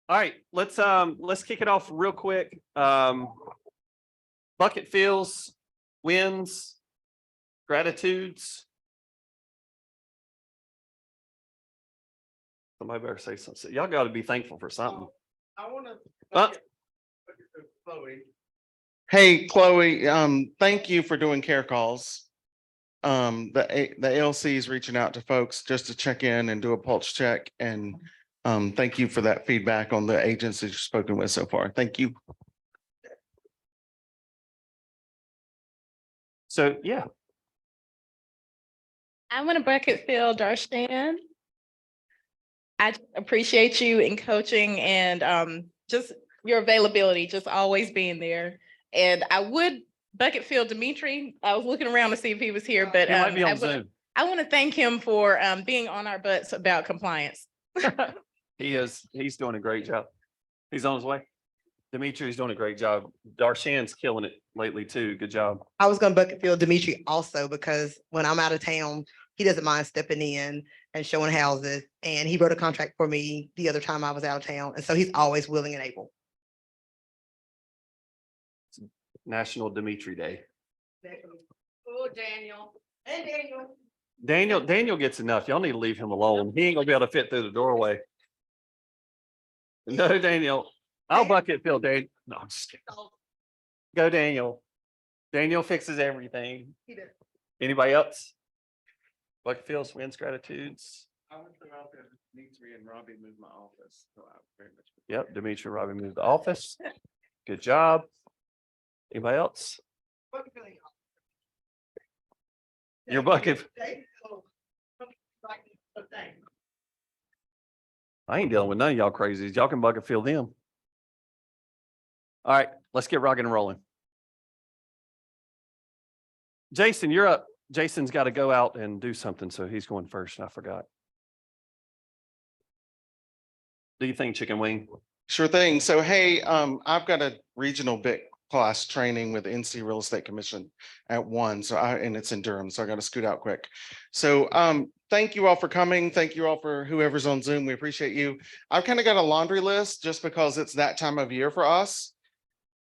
All right, let's kick it off real quick. Bucket fills, wins, gratitudes. Somebody better say something. Y'all got to be thankful for something. I want to. Chloe. Hey, Chloe. Thank you for doing care calls. The ALC is reaching out to folks just to check in and do a pulse check, and thank you for that feedback on the agencies you've spoken with so far. Thank you. So yeah, I want to bucket fill Darshan. I appreciate you in coaching and just your availability, just always being there. And I would bucket fill Dimitri. I was looking around to see if he was here, but he might be on Zoom. I want to thank him for being on our butts about compliance. He is. He's doing a great job. He's on his way. Dimitri's doing a great job. Darshan's killing it lately too. Good job. I was gonna bucket fill Dimitri also because when I'm out of town, he doesn't mind stepping in and showing houses. And he wrote a contract for me the other time I was out of town. And so he's always willing and able. National Dimitri Day. Oh, Daniel. And Daniel. Daniel gets enough. Y'all need to leave him alone. He ain't gonna be able to fit through the doorway. No, Daniel. I'll bucket fill Daniel. No, I'm just kidding. Go, Daniel. Daniel fixes everything. He does. Anybody else? Bucket fills, wins, gratitudes. I want to out there. Dimitri and Robbie moved my office. So I very much. Yep, Dimitri and Robbie moved the office. Good job. Anybody else? Bucket filling. Your bucket. I ain't dealing with none of y'all crazies. Y'all can bucket fill them. All right, let's get rocking and rolling. Jason, you're up. Jason's got to go out and do something, so he's going first. And I forgot. Do you think chicken wing? Sure thing. So, hey, I've got a regional BIC class training with NC Real Estate Commission at 1. And it's in Durham, so I got to scoot out quick. So, thank you all for coming. Thank you all for whoever's on Zoom. We appreciate you. I've kind of got a laundry list just because it's that time of year for us.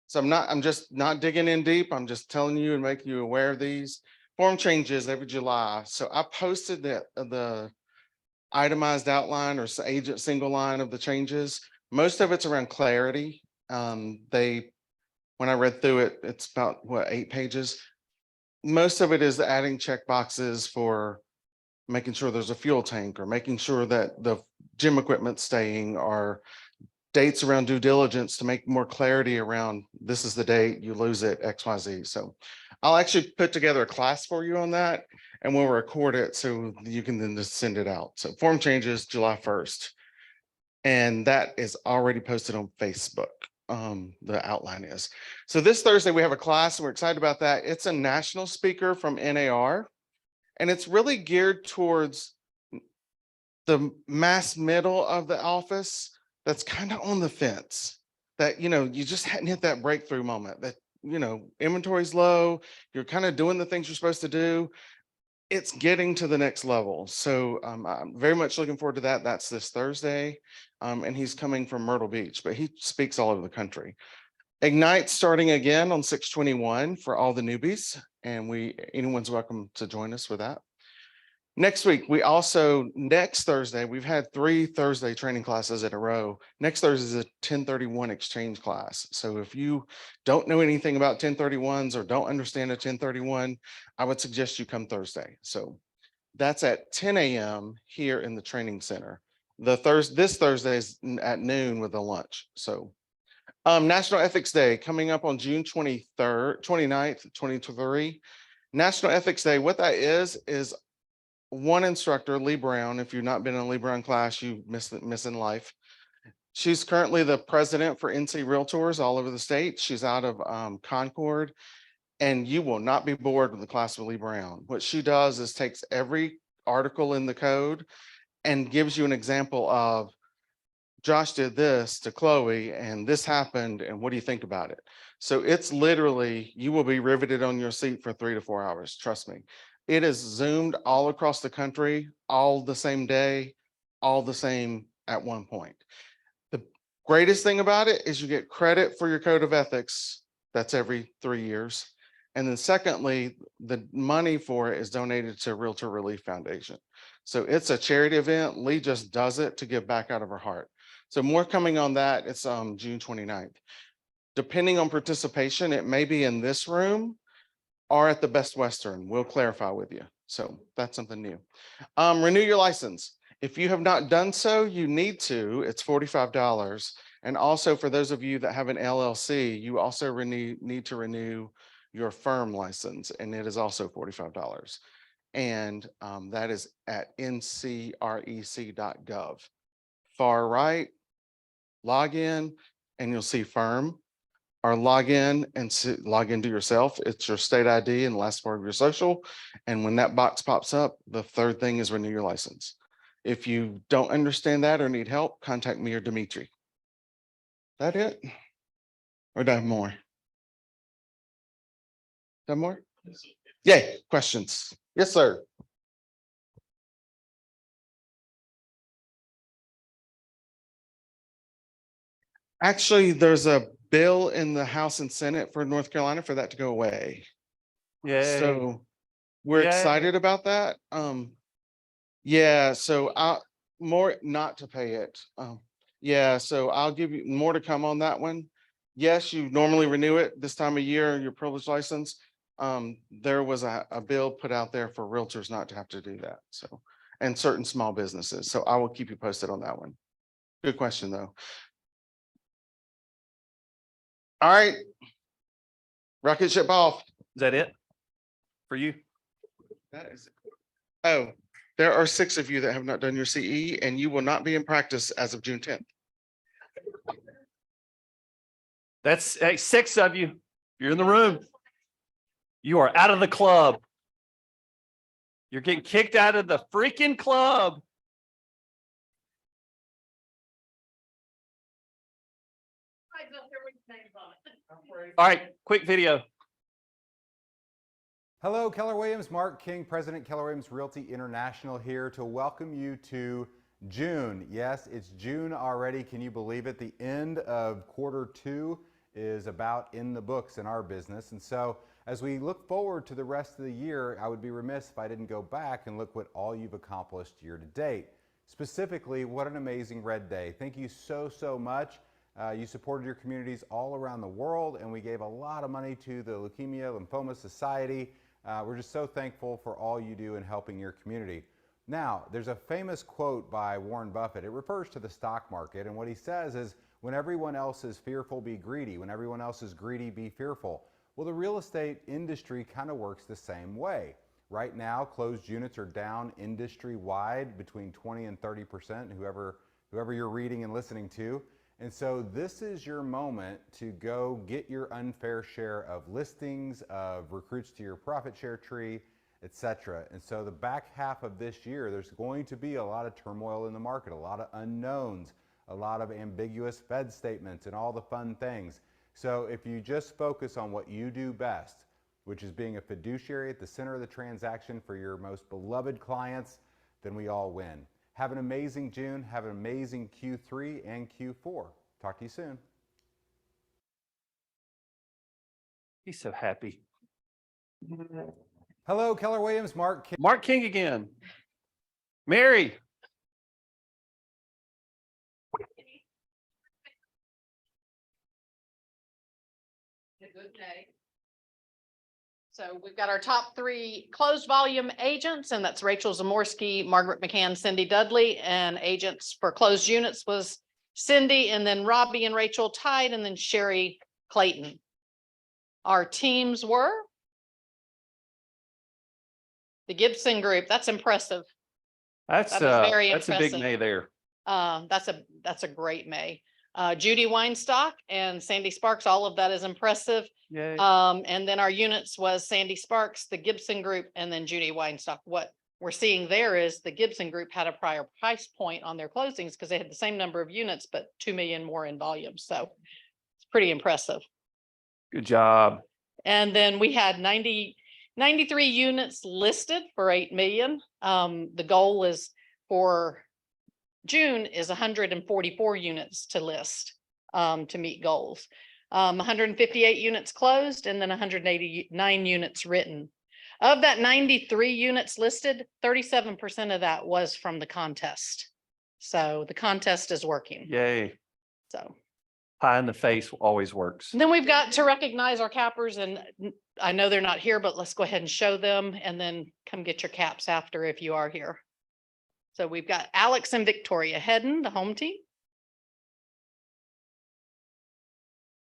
So I'm just not digging in deep. I'm just telling you and making you aware of these. Form changes every July. So I posted the itemized outline or agent single line of the changes. Most of it's around clarity. When I read through it, it's about 8 pages. Most of it is adding check boxes for making sure there's a fuel tank or making sure that the gym equipment's staying, or dates around due diligence to make more clarity around this is the date, you lose it, XYZ. So I'll actually put together a class for you on that and we'll record it so you can then just send it out. So form changes July 1st. And that is already posted on Facebook. The outline is. So this Thursday we have a class and we're excited about that. It's a national speaker from NAR and it's really geared towards the mass middle of the office that's kind of on the fence, that, you just hadn't hit that breakthrough moment, that, inventory's low, you're kind of doing the things you're supposed to do. It's getting to the next level. So I'm very much looking forward to that. That's this Thursday. And he's coming from Myrtle Beach, but he speaks all over the country. Ignite starting again on 6/21 for all the newbies. And anyone's welcome to join us for that. Next week, next Thursday, we've had 3 Thursday training classes in a row. Next Thursday is a 1031 exchange class. So if you don't know anything about 1031s or don't understand a 1031, I would suggest you come Thursday. So that's at 10 a.m. here in the training center. This Thursday is at noon with a lunch. So National Ethics Day coming up on June 29th, 2023. National Ethics Day, what that is one instructor, Lee Brown. If you've not been in a Lee Brown class, you missing life. She's currently the president for NC Realtors all over the state. She's out of Concord, and you will not be bored with the class with Lee Brown. What she does is takes every article in the code and gives you an example of Josh did this to Chloe and this happened, and what do you think about it? So it's literally, you will be riveted on your seat for 3 to 4 hours. Trust me. It is Zoomed all across the country, all the same day, all the same at one point. Greatest thing about it is you get credit for your code of ethics. That's every 3 years. And then secondly, the money for it is donated to Realtor Relief Foundation. So it's a charity event. Lee just does it to give back out of her heart. So more coming on that. It's June 29th. Depending on participation, it may be in this room or at the Best Western. We'll clarify with you. So that's something new. Renew your license. If you have not done so, you need to. It's $45. And also for those of you that have an LLC, you also need to renew your firm license, and it is also $45. And that is at ncrec.gov. Far right, log in, and you'll see firm. Or log in and log into yourself. It's your state ID and last part of your social. And when that box pops up, the third thing is renew your license. If you don't understand that or need help, contact me or Dimitri. That it? Or do I have more? Do I have more? Yeah, questions? Yes, sir. Actually, there's a bill in the House and Senate for North Carolina for that to go away. Yeah. So we're Yay. excited about that. Yeah, so more not to pay it. Yeah, so I'll give you more to come on that one. Yes, you normally renew it this time of year, your privilege license. There was a bill put out there for realtors not to have to do that. So, and certain small businesses. So I will keep you posted on that one. Good question, though. All right. Rocket ship off. Is that it for you? That is. Oh, there are 6 of you that have not done your CE, and you will not be in practice as of June 10th. That's 6 of you. You're in the room. You are out of the club. You're getting kicked out of the freaking club. All right, quick video. Hello, Keller Williams, Mark King, President Keller Williams Realty International here to welcome you to June. Yes, it's June already. Can you believe it? The end of Q2 is about in the books in our business. And so as we look forward to the rest of the year, I would be remiss if I didn't go back and look what all you've accomplished year to date. Specifically, what an amazing Red Day. Thank you so much. You supported your communities all around the world, and we gave a lot of money to the Leukemia Lymphoma Society. We're just so thankful for all you do in helping your community. Now, there's a famous quote by Warren Buffett. It refers to the stock market, and what he says is, when everyone else is fearful, be greedy. When everyone else is greedy, be fearful. Well, the real estate industry kind of works the same way. Right now, closed units are down industry-wide between 20 and 30%, whoever you're reading and listening to. And so this is your moment to go get your unfair share of listings, of recruits to your profit share tree, etc. And so the back half of this year, there's going to be a lot of turmoil in the market, a lot of unknowns, a lot of ambiguous Fed statements and all the fun things. So if you just focus on what you do best, which is being a fiduciary at the center of the transaction for your most beloved clients, then we all win. Have an amazing June. Have an amazing Q3 and Q4. Talk to you soon. He's so happy. Hello, Keller Williams, Mark King. Mark King again. Mary. Good day. So we've got our top 3 closed volume agents, and that's Rachel Zamorsky, Margaret McCann, Cindy Dudley, and agents for closed units was Cindy, and then Robbie and Rachel tied, and then Sherry Clayton. Our teams were the Gibson Group. That's impressive. That's That is very that's a big impressive. nay there. That's a great May. Judy Weinstock and Sandy Sparks, all of that is impressive. Yay. And then our units was Sandy Sparks, the Gibson Group, and then Judy Weinstock. What we're seeing there is the Gibson Group had a prior price point on their closings because they had the same number of units, but 2 million more in volume. So it's pretty impressive. Good job. And then we had 93 units listed for 8 million. The goal is for June is 144 units to list to meet goals. 158 units closed and then 189 units written. Of that 93 units listed, 37% of that was from the contest. So the contest is working. Yay. So. Pie in the face always works. And then we've got to recognize our cappers, and I know they're not here, but let's go ahead and show them and then come get your caps after if you are here. So we've got Alex and Victoria Hedden, the home team.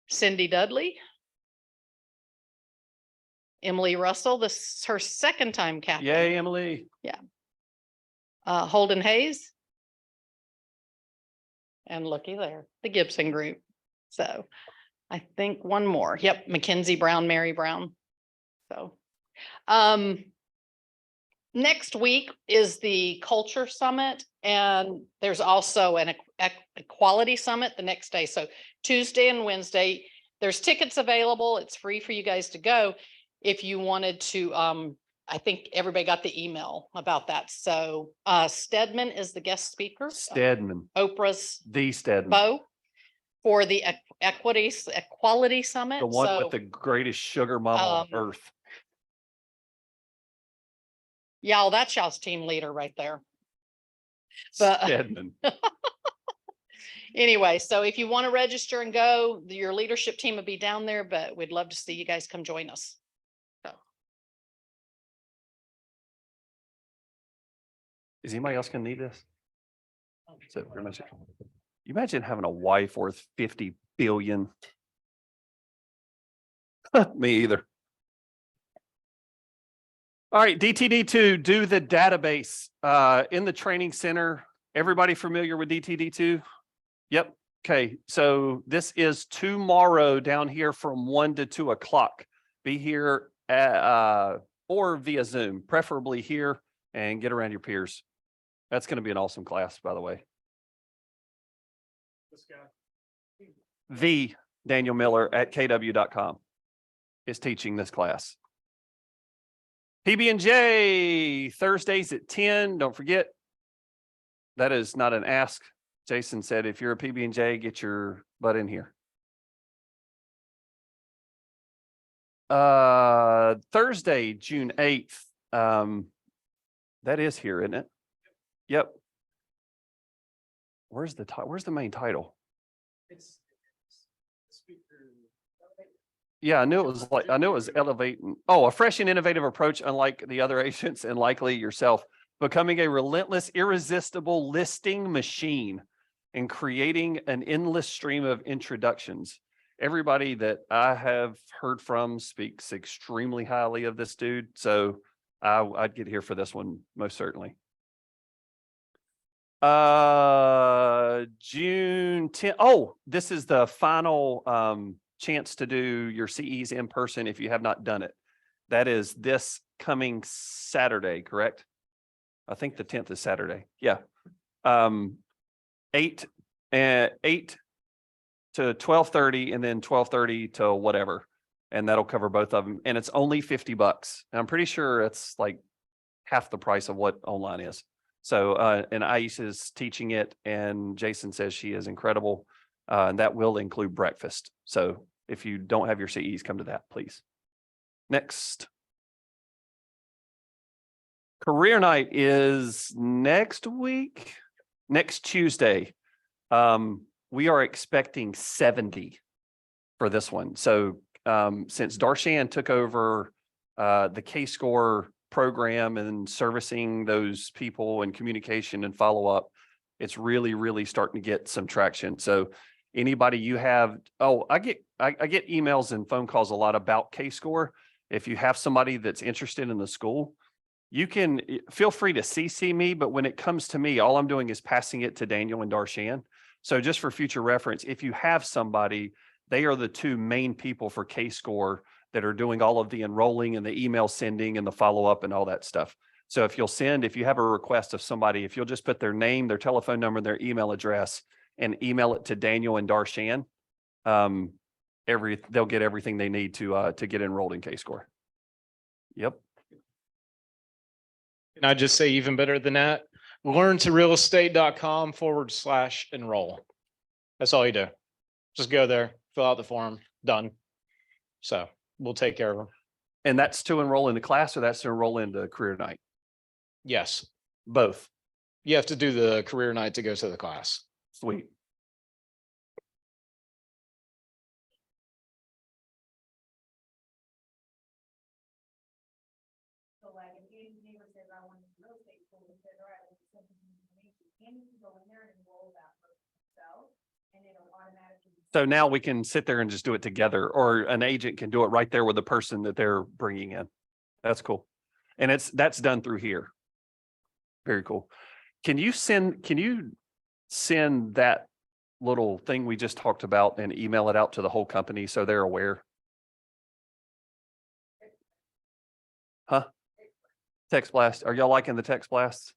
Cindy Dudley. Emily Russell, this is her second time captain. Yay, Emily. Holden Hayes. And looky there, the Gibson group. So I think one more. Yep, Mackenzie Brown, Mary Brown. So next week is the Culture Summit, and there's also an Equality Summit the next day. So Tuesday and Wednesday, there's tickets available. It's free for you guys to go. If you wanted to, I think everybody got the email about that. So Stedman is the guest speaker. Stedman, Oprah's the Stedman, Bo for the Equality Summit. the one So, with the greatest sugar mama on earth. y'all, that's y'all's team leader right there. But Stedman. anyway, so if you want to register and go, your leadership team will be down there, but we'd love to see you guys come join us. So. Is anybody else gonna need this? So pretty much it. You imagine having a wife worth 50 billion? Me either. All right, DTD2, do the database in the training center. Everybody familiar with DTD2? Yep. Okay, so this is tomorrow down here from 1 to 2 o'clock. Be here or via Zoom, preferably here, and get around your peers. That's going to be an awesome class, by the way. The Daniel Miller at kw.com is teaching this class. PB&J Thursdays at 10. Don't forget, that is not an ask. Jason said, if you're a PB&J, get your butt in here. Thursday, June 8th. That is here, isn't it? Yep. Where's the main title? Yeah, I knew it was elevating. Oh, a fresh and innovative approach, unlike the other agents and likely yourself, becoming a relentless, irresistible listing machine and creating an endless stream of introductions. Everybody that I have heard from speaks extremely highly of this dude. So I'd get here for this one, most certainly. June 10th. Oh, this is the final chance to do your CEs in person if you have not done it. That is this coming Saturday, correct? I think the 10th is Saturday. Yeah. 8 to 12:30 and then 12:30 to whatever. And that'll cover both of them. And it's only $50. And I'm pretty sure it's like half the price of what online is. So, and Aisha is teaching it, and Jason says she is incredible. And that will include breakfast. So if you don't have your CEs, come to that, please. Next. Career night is next week, next Tuesday. We are expecting 70 for this one. So since Darshan took over the K-Score program and servicing those people and communication and follow-up, it's really, really starting to get some traction. So anybody you have, I get emails and phone calls a lot about K-Score. If you have somebody that's interested in the school, you can feel free to CC me, but when it comes to me, all I'm doing is passing it to Daniel and Darshan. So just for future reference, if you have somebody, they are the two main people for K-Score that are doing all of the enrolling and the email sending and the follow-up and all that stuff. So if you have a request of somebody, if you'll just put their name, their telephone number, their email address, and email it to Daniel and Darshan, they'll get everything they need to get enrolled in K-Score. Yep. Can I just say even better than that? learntorealestate.com/enroll. That's all you do. Just go there, fill out the form, done. So we'll take care of them. And that's to enroll in the class or that's to enroll into career night? Yes, Both. you have to do the career night to go to the class. Sweet. So like if your neighbor says, I want real estate school, they said, all right, we'll send you the information, and you can go in there and enroll that for yourself, and it'll automatically. So now we can sit there and just do it together, or an agent can do it right there with the person that they're bringing in. That's cool. And that's done through here. Very cool. Can you send that little thing we just talked about and email it out to the whole company so they're aware? Huh? Text blast. Are y'all liking the text blasts?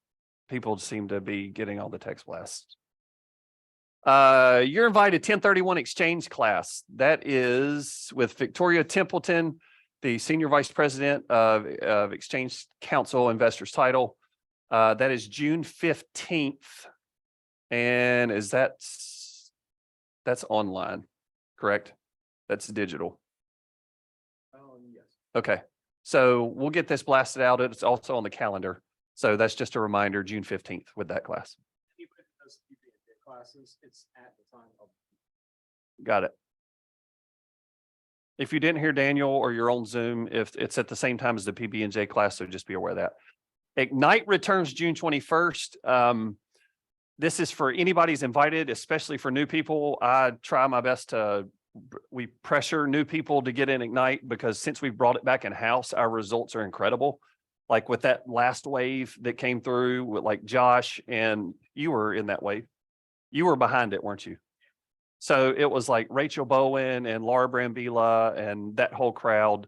People seem to be getting all the text blasts. You're invited 1031 exchange class. That is with Victoria Templeton, the Senior Vice President of Exchange Council Investors Title. That is June 15th. And that's online, correct? That's digital. Yes. Okay. So we'll get this blasted out. It's also on the calendar. So that's just a reminder, June 15th with that class. Classes, it's at the time of. Got it. If you didn't hear Daniel or you're on Zoom, if it's at the same time as the PB&J class, so just be aware of that. Ignite returns June 21st. This is for anybody's invited, especially for new people. I try my best we pressure new people to get in Ignite because since we've brought it back in-house, our results are incredible. Like with that last wave that came through with like Josh, and you were in that wave. You were behind it, weren't you? So it was like Rachel Bowen and Laura Brambilla and that whole crowd.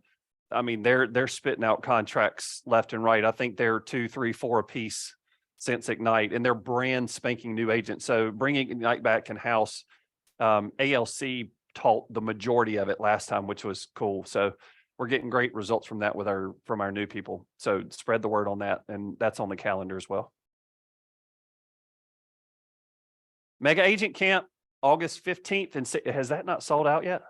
I mean, they're spitting out contracts left and right. I think they're 2, 3, 4 a piece since Ignite, and they're brand spanking new agents. So bringing Ignite back in-house, ALC taught the majority of it last time, which was cool. So we're getting great results from that from our new people. So spread the word on that, and that's on the calendar as well. Mega Agent Camp, August 15th, and has that not sold out yet?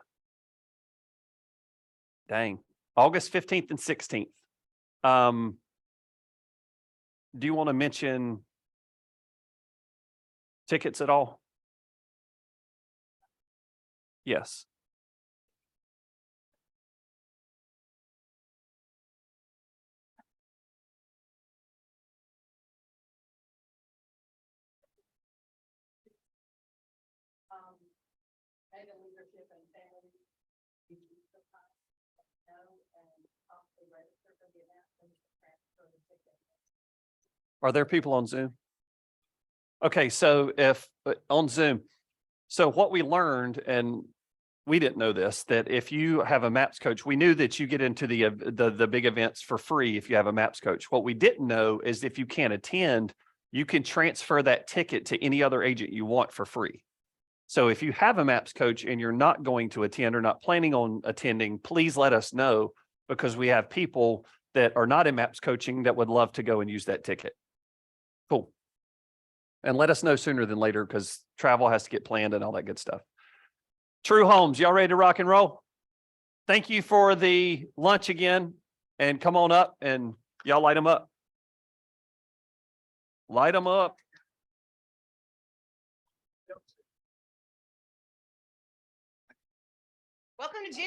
Dang. August 15th and 16th. Do you want to mention tickets at all? Yes. Mega leadership and family. And possibly register for the event and transfer the ticket. Are there people on Zoom? Okay, so if on Zoom, so what we learned, and we didn't know this, that if you have a MAPS coach, we knew that you get into the big events for free if you have a MAPS coach. What we didn't know is if you can't attend, you can transfer that ticket to any other agent you want for free. So if you have a MAPS coach and you're not going to attend or not planning on attending, please let us know, because we have people that are not in MAPS coaching that would love to go and use that ticket. Cool. And let us know sooner than later, because travel has to get planned and all that good stuff. True Homes, y'all ready to rock and roll? Thank you for the lunch again, and come on up and y'all light them up. Light them up. Welcome to June.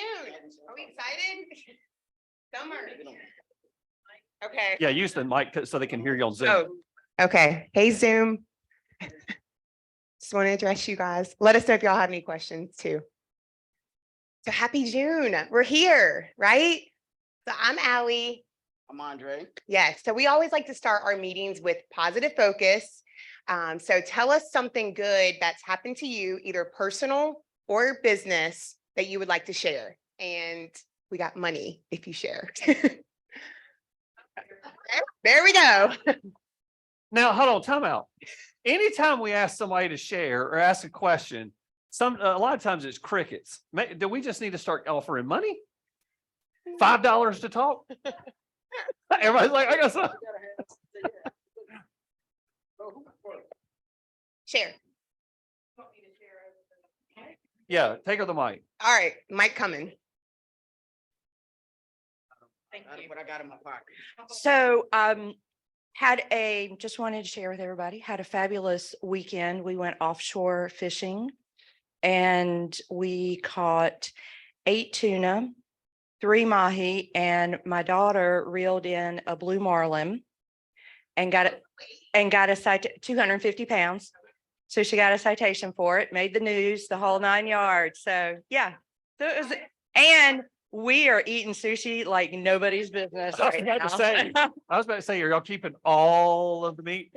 Are we excited? Summer. Okay. Yeah, use the mic so they can hear you on Zoom. Oh, okay. Hey, Zoom. Just want to address you guys. Let us know if y'all have any questions too. So happy June. We're here, right? So I'm Allie. I'm Andre. Yes. So we always like to start our meetings with positive focus. So tell us something good that's happened to you, either personal or business, that you would like to share. And we got money if you share. There we go. Now, hold on, time out. Anytime we ask somebody to share or ask a question, a lot of times it's crickets. Do we just need to start offering money? $5 to talk? Everybody's like, I got some. Share. Yeah, take her the mic. All right, mic coming. What I got in my pocket. So, just wanted to share with everybody, had a fabulous weekend. We went offshore fishing and we caught 8 tuna, 3 mahi, and my daughter reeled in a blue marlin and got a 250 pounds. So she got a citation for it, made the news, the whole 9 yards. So, yeah. So it was, and we are eating sushi like nobody's business I was right about to now. say, are y'all keeping all of the meat?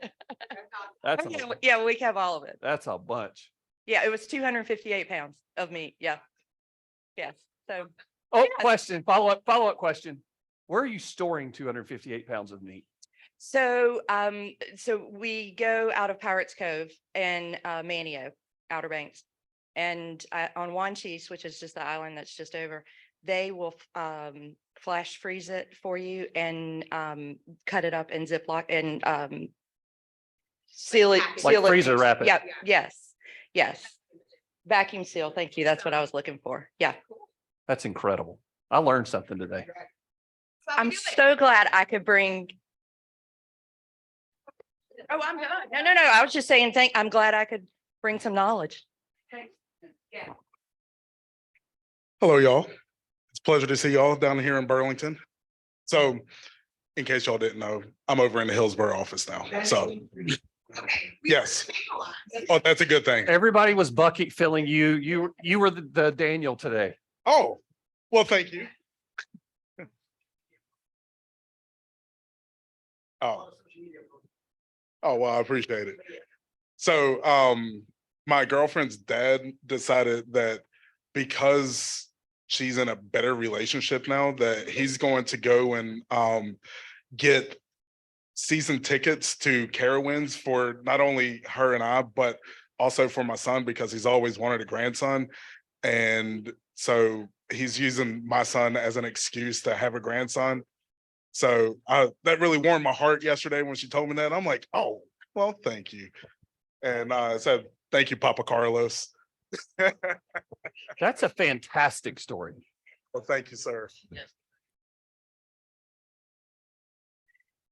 That's, Yeah, a- yeah, we have all of it. that's a bunch. Yeah, it was 258 pounds of meat. Yeah. Yes. So Oh, Yeah. question, follow-up question. Where are you storing 258 pounds of meat? So, so we go out of Pirates Cove and Manio, Outer Banks. And on Wanchese, which is just the island that's just over, they will flash freeze it for you and cut it up in Ziploc and seal it. Like seal it. freezer wrap it. Yep, yes, yes. Vacuum seal, thank you. That's what I was looking for. Yeah. That's incredible. I learned something today. I'm so glad I could bring. Oh, I'm done. No. I was just saying, I'm glad I could bring some knowledge. Hello, y'all. It's a pleasure to see y'all down here in Burlington. So in case y'all didn't know, I'm over in the Hillsborough office now. So yes. Oh, that's a good thing. Everybody was bucket filling you. You were the Daniel today. Oh, well, thank you. Oh. Oh, well, I appreciate it. So my girlfriend's dad decided that because she's in a better relationship now, that he's going to go and get season tickets to Carowinds for not only her and I, but also for my son, because he's always wanted a grandson. And so he's using my son as an excuse to have a grandson. So that really warmed my heart yesterday when she told me that. I'm like, oh, well, thank you. And I said, thank you, Papa Carlos. That's a fantastic story. Well, thank you, sir.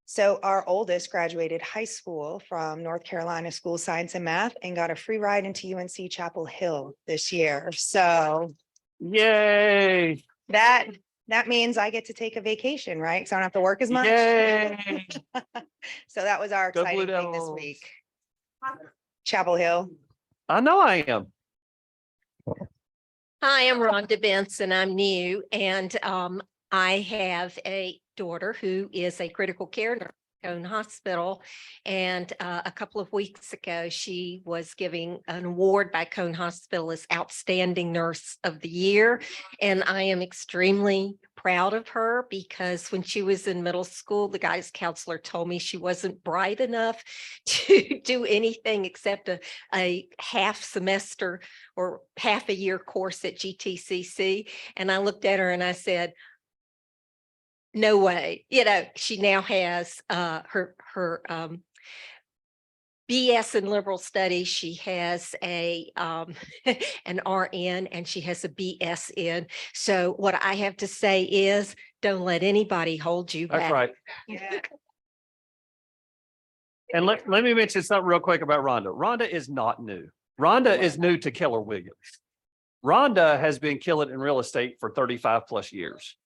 So our oldest graduated high school from North Carolina School of Science and Math and got a free ride into UNC Chapel Hill this year. So Yay. that means I get to take a vacation, right? So I don't have to work as much. Yay. So that was our Go Blue exciting thing this Devils. week. Chapel Hill. I know I am. Hi, I'm Rhonda Benson. I'm new and I have a daughter who is a critical care nurse at Cone Hospital. And a couple of weeks ago, she was giving an award by Cone Hospital as Outstanding Nurse of the Year. And I am extremely proud of her because when she was in middle school, the guidance counselor told me she wasn't bright enough to do anything except a half semester or half a year course at GTCC. And I looked at her and I said, no way. She now has her BS in liberal studies. She has an RN and she has a BS in. So what I have to say is don't let anybody hold you That's back. right. And let me mention something real quick about Rhonda. Rhonda is not new. Rhonda is new to Keller Williams. Rhonda has been killing in real estate for 35 plus years.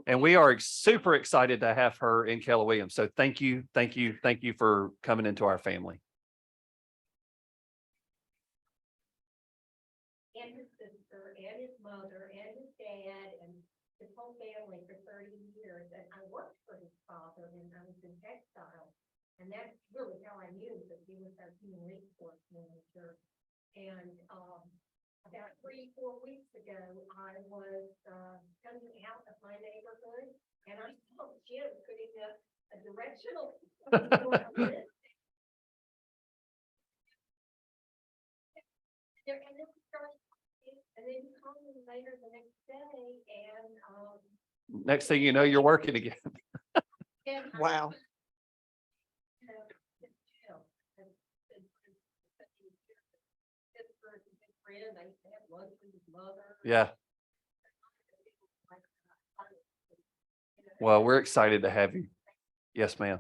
And we are super excited to have her in Keller Williams. So thank you for coming into our family. And his sister and his mother and his dad and his whole family for 30 years. And I worked for his father and I was in textile. And that's really how I knew that he was our human resource manager. And about 3-4 weeks ago, I was coming out of my neighborhood and I saw Jim putting up a directional. And then he called me later the next day and Next thing you know, you're working again. Wow. Yeah. Well, we're excited to have you. Yes, ma'am.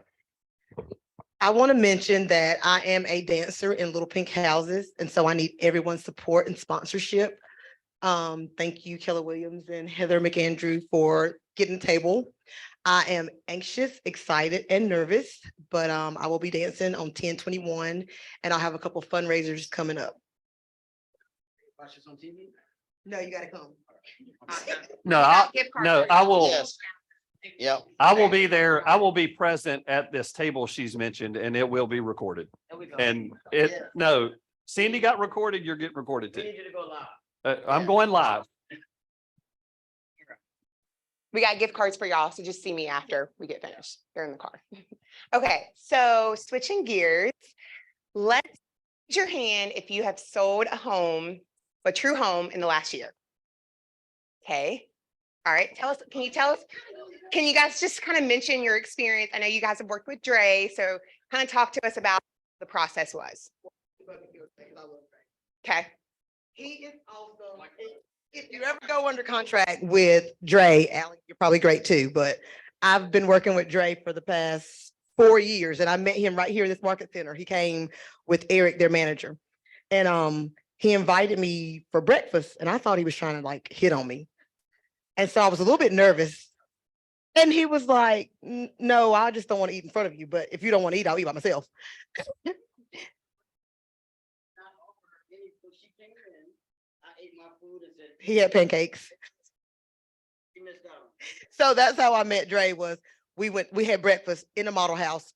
I want to mention that I am a dancer in Little Pink Houses, and so I need everyone's support and sponsorship. Thank you, Keller Williams and Heather McAndrew, for getting the table. I am anxious, excited, and nervous, but I will be dancing on 10/21, and I'll have a couple fundraisers coming up. No, you gotta come. No, I will. Yep. I will be there. I will be present at this table she's mentioned, and it will be recorded. And no, Cindy got recorded. You're getting recorded too. I'm going live. We got gift cards for y'all, so just see me after we get finished. They're in the car. Okay, so switching gears, let's raise your hand if you have sold a home, a true home in the last year. Okay, all right, can you guys just kind of mention your experience? I know you guys have worked with Dre, so kind of talk to us about what the process was. Okay. He is also, if you ever go under contract with Dre, Allie, you're probably great too, but I've been working with Dre for the past 4 years, and I met him right here in this market center. He came with Eric, their manager. And he invited me for breakfast, and I thought he was trying to like hit on me. And so I was a little bit nervous. And he was like, no, I just don't want to eat in front of you, but if you don't want to eat, I'll eat by myself. He had pancakes. So that's how I met Dre. Was we had breakfast in a model house,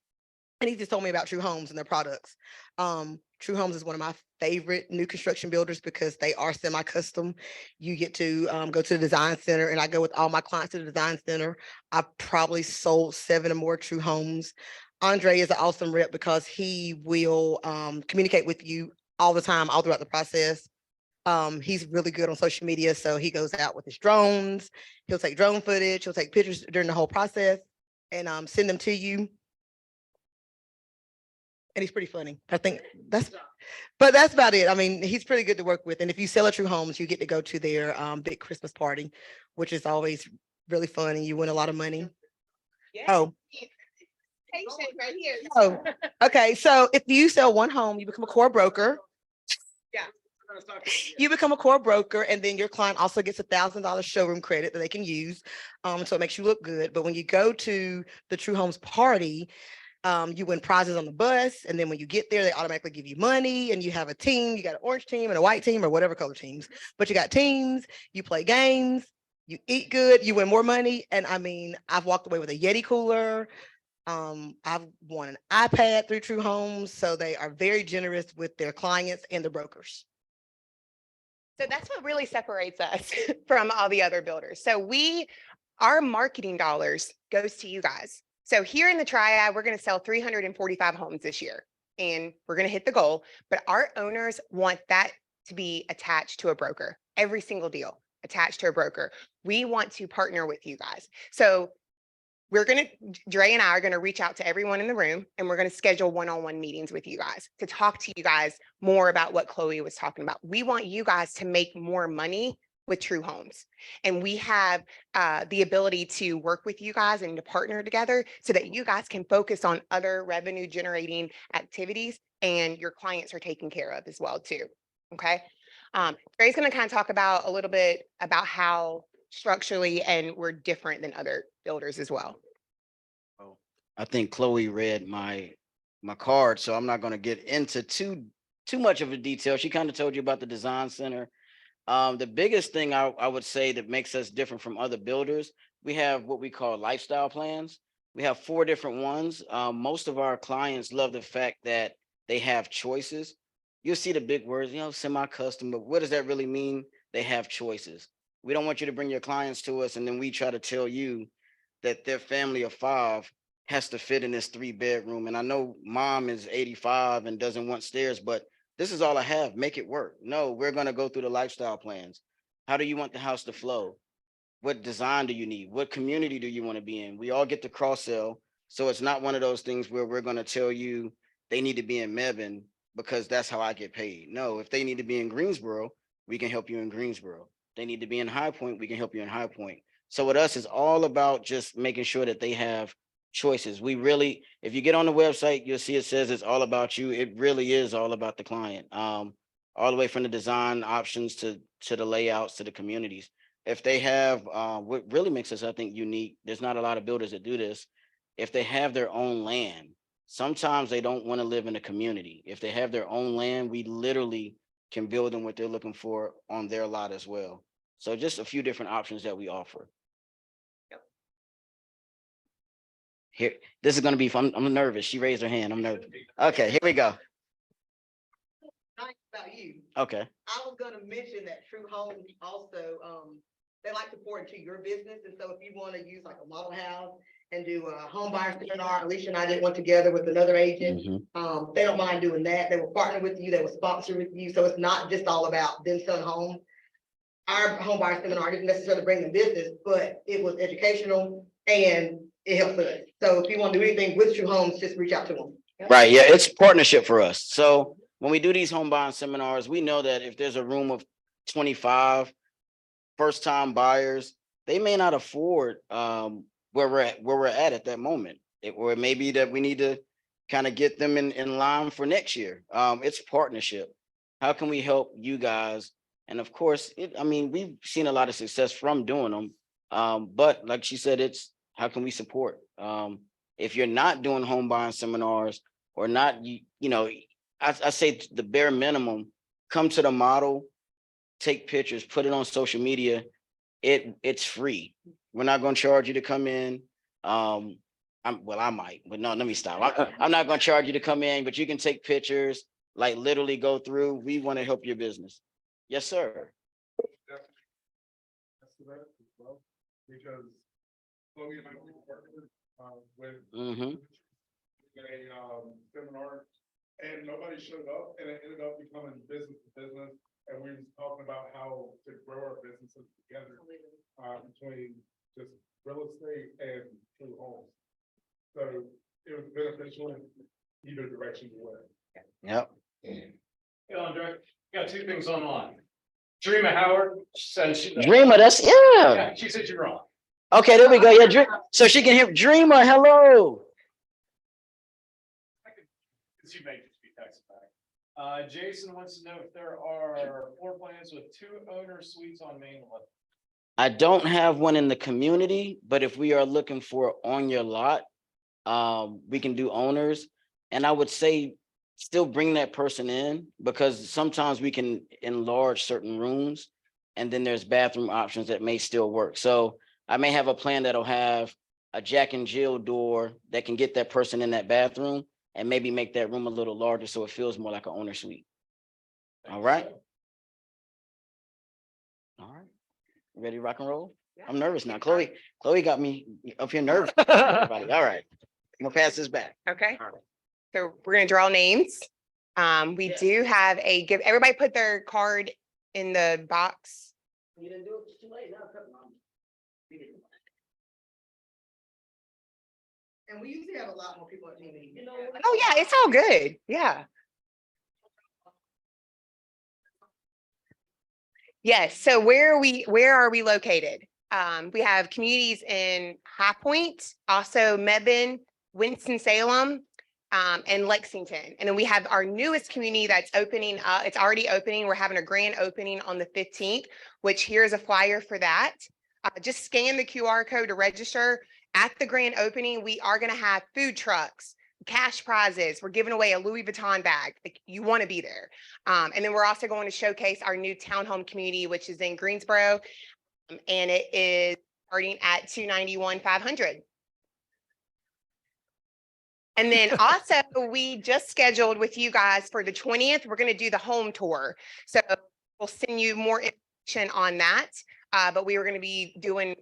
and he just told me about True Homes and their products. True Homes is one of my favorite new construction builders because they are semi-custom. You get to go to the design center, and I go with all my clients to the design center. I probably sold 7 or more True Homes. Andre is an awesome rep because he will communicate with you all the time, all throughout the process. He's really good on social media, so he goes out with his drones. He'll take drone footage. He'll take pictures during the whole process and send them to you. And he's pretty funny. I think that's about it. I mean, he's pretty good to work with. And if you sell a True Homes, you get to go to their big Christmas party, which is always really fun, and you win a lot of money. Oh. Right here. Oh, okay. So if you sell one home, you become a core broker. Yeah. You become a core broker, and then your client also gets $1,000 showroom credit that they can use. So it makes you look good. But when you go to the True Homes party, you win prizes on the bus. And then when you get there, they automatically give you money, and you have a team. You got an orange team and a white team or whatever color teams, but you got teams, you play games, you eat good, you win more money. And I mean, I've walked away with a Yeti cooler. I've won an iPad through True Homes. So they are very generous with their clients and the brokers. So that's what really separates us from all the other builders. So our marketing dollars goes to you guys. So here in the Triad, we're going to sell 345 homes this year, and we're going to hit the goal. But our owners want that to be attached to a broker. Every single deal attached to a broker. We want to partner with you guys. So Dre and I are going to reach out to everyone in the room, and we're going to schedule one-on-one meetings with you guys to talk to you guys more about what Chloe was talking about. We want you guys to make more money with True Homes. And we have the ability to work with you guys and to partner together so that you guys can focus on other revenue generating activities, and your clients are taken care of as well too. Okay. Dre's going to kind of talk about a little bit about how structurally and we're different than other builders as well. I think Chloe read my card, so I'm not going to get into too much of a detail. She kind of told you about the design center. The biggest thing I would say that makes us different from other builders, we have what we call lifestyle plans. We have 4 different ones. Most of our clients love the fact that they have choices. You'll see the big words, semi-custom, but what does that really mean? They have choices. We don't want you to bring your clients to us, and then we try to tell you that their family of 5 has to fit in this 3-bedroom. And I know mom is 85 and doesn't want stairs, but this is all I have. Make it work. No, we're going to go through the lifestyle plans. How do you want the house to flow? What design do you need? What community do you want to be in? We all get to cross sell. So it's not one of those things where we're going to tell you they need to be in Mebane because that's how I get paid. No, if they need to be in Greensboro, we can help you in Greensboro. They need to be in High Point, we can help you in High Point. So with us, it's all about just making sure that they have choices. We really, if you get on the website, you'll see it says it's all about you. It really is all about the client. All the way from the design options to the layouts to the communities. If they have, what really makes us, I think, unique, there's not a lot of builders that do this. If they have their own land, sometimes they don't want to live in a community. If they have their own land, we literally can build them what they're looking for on their lot as well. So just a few different options that we offer. Here, this is gonna be fun. I'm nervous. She raised her hand. I'm nervous. Okay, here we go. Nice about you. Okay. I was gonna mention that True Homes also, they like to pour into your business, and so if you wanna use like a model house and do a home buyer seminar, Alicia and I did one together with another agent. Mhm. They don't mind doing that. They will partner with you, they will sponsor with you, so it's not just all about them selling homes. Our home buyer seminar didn't necessarily bring them business, but it was educational and it helps us. So if you want to do anything with True Homes, just reach out to them. Right, yeah, it's partnership for us. So when we do these home buying seminars, we know that if there's a room of 25 first-time buyers, they may not afford where we're at that moment. Or it may be that we need to kind of get them in line for next year. It's partnership. How can we help you guys? And of course, I mean, we've seen a lot of success from doing them. But like she said, it's how can we support? If you're not doing home buying seminars or not, you know, I say the bare minimum, come to the model, take pictures, put it on social media. It's free. We're not going to charge you to come in. I might, but no, let me stop. I'm not going to charge you to come in, but you can take pictures, like literally go through. We want to help your business. Yes, sir. Because Chloe and I were partnered with Mm-hmm. a seminar, and nobody showed up, and it ended up becoming business to business. And we was talking about how to grow our businesses together between just real estate and True Homes. So it was beneficial in either direction you went. Yep. Hey, Andre, got two things online. Dreamer Howard said she. Dreamer, yeah. She said you're wrong. Okay, there we go. Yeah, so she can hear Dreamer. Hello. She may just be texting back. Jason wants to know if there are floor plans with 2 owner suites on main level. I don't have one in the community, but if we are looking for on your lot, we can do owners. And I would say still bring that person in, because sometimes we can enlarge certain rooms and then there's bathroom options that may still work. So I may have a plan that'll have a Jack and Jill door that can get that person in that bathroom and maybe make that room a little larger so it feels more like an owner suite. All right. All right. Ready to rock and roll? I'm nervous now. Chloe got me up here nervous. Everybody. All right. I'm gonna pass this back. Okay. So we're gonna draw names. We do have everybody put their card in the box. You didn't do it, it's too late now. And we usually have a lot more people at the meeting. Oh, yeah, it's all good. Yeah. Yes, so where are we located? We have communities in High Point, also Mebane, Winston-Salem, and Lexington. And then we have our newest community that's opening up. It's already opening. We're having a grand opening on the 15th, which here's a flyer for that. Just scan the QR code to register. At the grand opening, we are going to have food trucks, cash prizes. We're giving away a Louis Vuitton bag. Like, you want to be there. And then we're also going to showcase our new townhome community, which is in Greensboro. And it is starting at $291,500. And then also we just scheduled with you guys for the 20th, we're going to do the home tour. So we'll send you more information on that. But we were going to be doing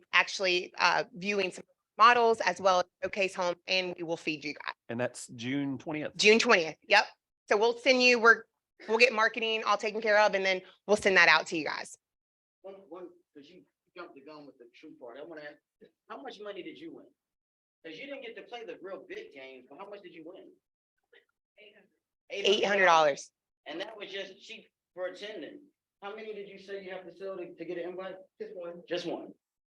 viewing some models as well as showcase homes, and we will feed you guys. And that's June 20th. June 20th. Yep. So we'll send you, we'll get marketing all taken care of, and then we'll send that out to you guys. One, because you jumped the gun with the true part. I want to ask, how much money did you win? Because you didn't get to play the real big games, but how much did you win? $800. And that was just cheap for attending. How many did you say you have to sell to get an invite? Just one. Just one.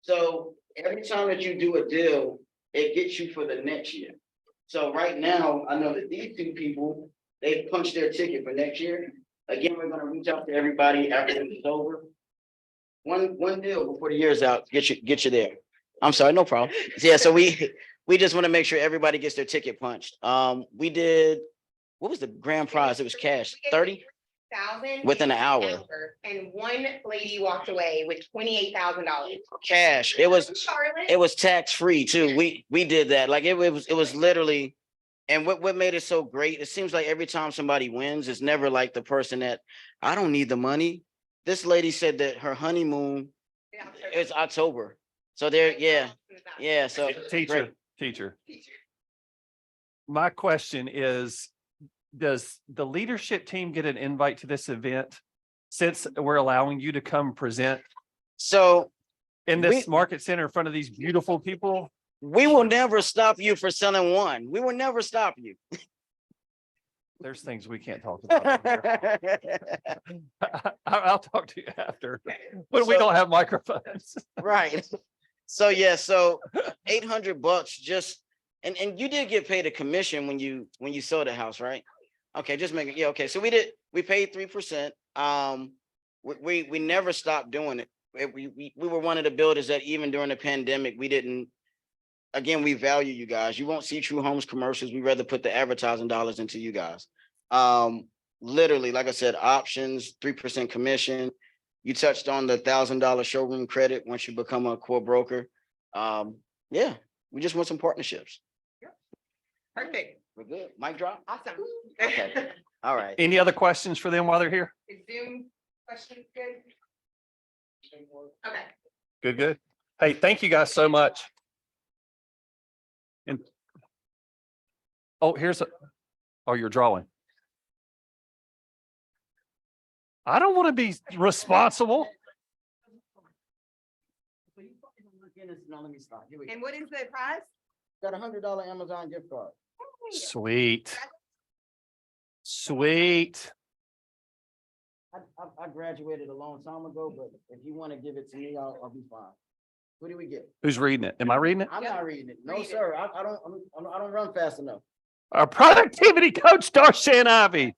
So every time that you do a deal, it gets you for the next year. So right now, I know that these two people, they punched their ticket for next year. Again, we're gonna reach out to everybody after this is over. One deal before the year's out, get you there. I'm sorry, no problem. Yeah, so we just want to make sure everybody gets their ticket punched. We did, what was the grand prize? It was cash, 30? 1,000 Within an hour. And one lady walked away with $28,000. Cash. It was tax-free too. We did that. Like it was literally, and what made it so great, it seems like every time somebody wins, it's never like the person that, I don't need the money. This lady said that her honeymoon is October. So there, yeah, so. Teacher. My question is, does the leadership team get an invite to this event? Since we're allowing you to come present So in this market center in front of these beautiful people? we will never stop you for selling one. We will never stop you. There's things we can't talk about. I'll talk to you after, but we So- don't have microphones. Right. So yeah, so $800 just, and you did get paid a commission when you sold the house, right? Okay, just make it, yeah, okay. So we paid 3%. We never stopped doing it. We were one of the builders that even during the pandemic, we didn't, again, we value you guys. You won't see True Homes commercials. We'd rather put the advertising dollars into you guys. Literally, like I said, options, 3% commission. You touched on the $1,000 showroom credit once you become a core broker. Yeah, we just want some partnerships. Perfect. We're good. Mic drop? Awesome. Okay. All right. Any other questions for them while they're here? Is Zoom questions good? Okay. Good. Hey, thank you guys so much. And oh, you're drawing. I don't want to be responsible. No, let me stop. Here we go. And what is the prize? Got $100 Amazon gift card. Sweet. I graduated a long time ago, but if you want to give it to me, I'll be fine. What do we get? Who's reading it? Am I reading it? I'm not reading it. No, Read it. sir. I don't run fast enough. Our productivity coach, Darshan Ivy.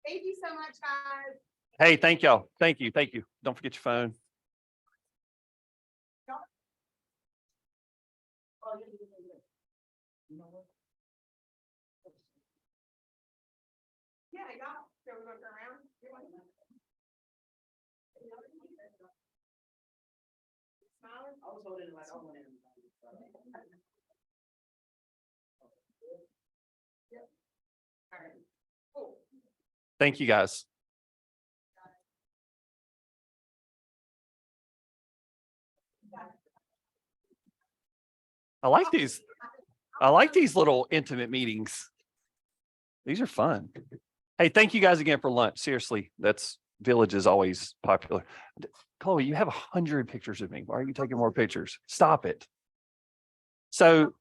Thank you so much, guys. Hey, thank y'all. Thank you. Don't forget your phone. Yeah, y'all. So we're gonna turn around. Smiling? I was holding like I wanted. All right. Cool. Thank you, guys. I like these little intimate meetings. These are fun. Hey, thank you guys again for lunch. Seriously, Village is always popular. Chloe, you have 100 pictures of me. Why are you taking more pictures? Stop it. So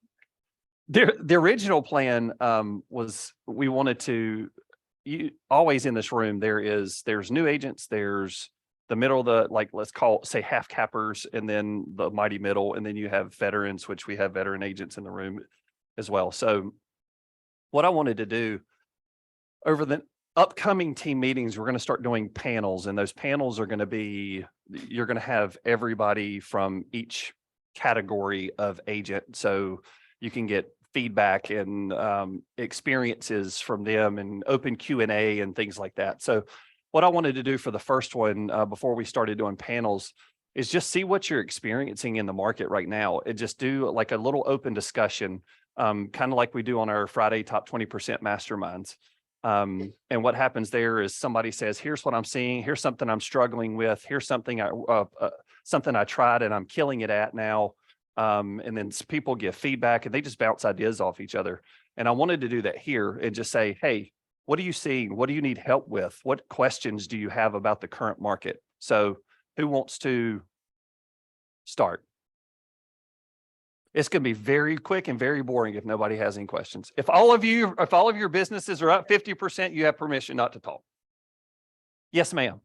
the original plan was we wanted to, always in this room, there's new agents, there's the middle of the, like, let's call it, say, half cappers, and then the mighty middle, and then you have veterans, which we have veteran agents in the room as well. So what I wanted to do over the upcoming team meetings, we're going to start doing panels, and those panels are going to be, you're going to have everybody from each category of agent. So you can get feedback and experiences from them and open Q&A and things like that. So what I wanted to do for the first one, before we started doing panels, is just see what you're experiencing in the market right now, and just do like a little open discussion, kind of like we do on our Friday top 20% masterminds. And what happens there is somebody says, here's what I'm seeing, here's something I'm struggling with, here's something I tried and I'm killing it at now. And then people give feedback and they just bounce ideas off each other. And I wanted to do that here and just say, hey, what are you seeing? What do you need help with? What questions do you have about the current market? So who wants to start? It's going to be very quick and very boring if nobody has any questions. If all of your businesses are up 50%, you have permission not to talk. Yes, ma'am.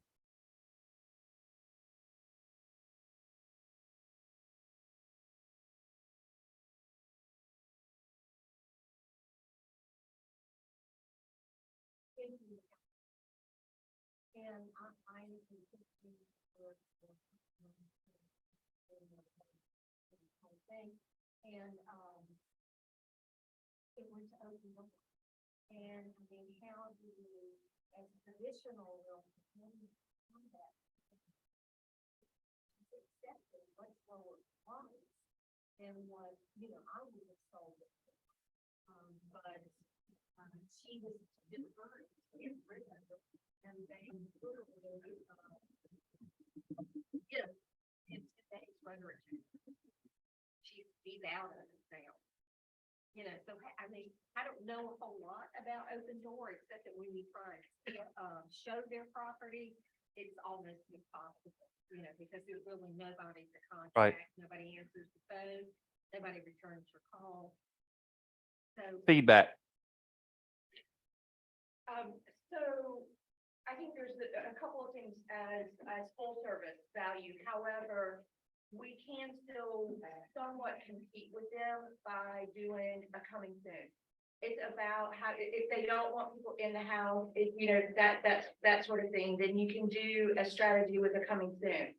And I'm thing, and it went to open door. And then how do you, as traditional, will that accepted much lower price than what, you know, I would have sold it. But she was different. And they literally, you know, it's today's rhetoric. She's out of it now. You know, so I mean, I don't know a whole lot about Open Door, except that when you try and show their property, it's almost impossible, you know, because there's really nobody to contact, nobody answers the phone, nobody returns your call. So Feedback. So I think there's a couple of things as full service value. However, we can still somewhat compete with them by doing a coming soon. It's about how, if they don't want people in the house, if, you know, that sort of thing, then you can do a strategy with a coming soon.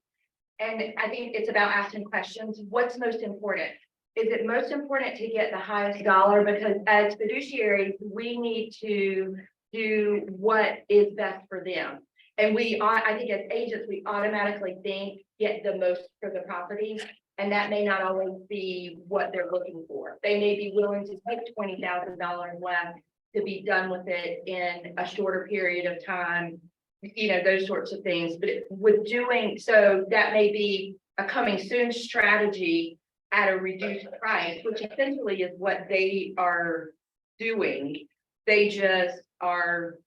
And I think it's about asking questions. What's most important? Is it most important to get the highest dollar? Because as fiduciaries, we need to do what is best for them. And I think as agents, we automatically think get the most for the property. And that may not always be what they're looking for. They may be willing to take $20,000 less to be done with it in a shorter period of time, you know, those sorts of things. But with doing, so that may be a coming soon strategy at a reduced price, which essentially is what they are doing. They just are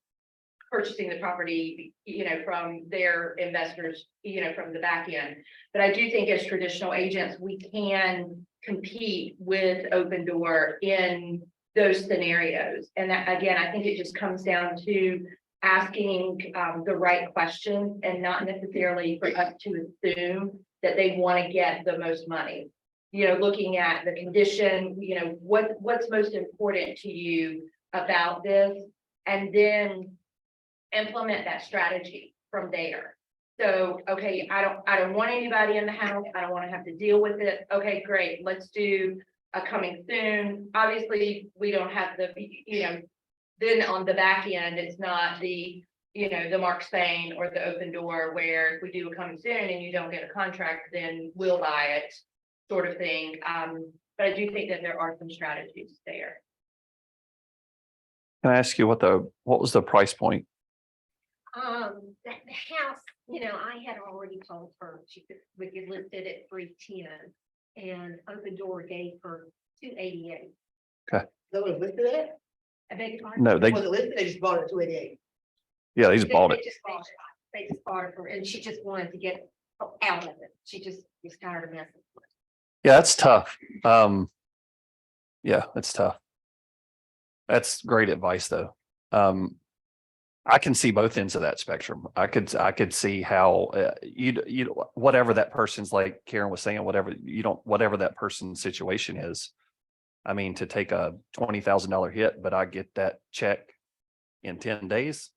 purchasing the property, you know, from their investors, you know, from the back end. But I do think as traditional agents, we can compete with Open Door in those scenarios. And that, again, I think it just comes down to asking the right questions and not necessarily for us to assume that they want to get the most money. You know, looking at the condition, you know, what's most important to you about this, and then implement that strategy from there. So, okay, I don't want anybody in the house. I don't want to have to deal with it. Okay, great. Let's do a coming soon. Obviously, we don't have the, you know, then on the back end, it's not the, you know, the Mark Spain or the Open Door where if we do a coming soon and you don't get a contract, then we'll buy it sort of thing. But I do think that there are some strategies there. Can I ask you what was the price point? The house, you know, I had already told her we could list it at 310, and Open Door gave her 288. Okay. So it was listed at? I beg your pardon? No, Was it listed? They just bought it at 288. yeah, they just bought They it. just bought it. They just bought it for, and she just wanted to get out of it. She just was tired of messing with it. Yeah, that's tough. Yeah, that's tough. That's great advice, though. I can see both ends of that spectrum. I could see how you whatever that person's, like Karen was saying, whatever that person's situation is. I mean, to take a $20,000 hit, but I get that check in 10 days,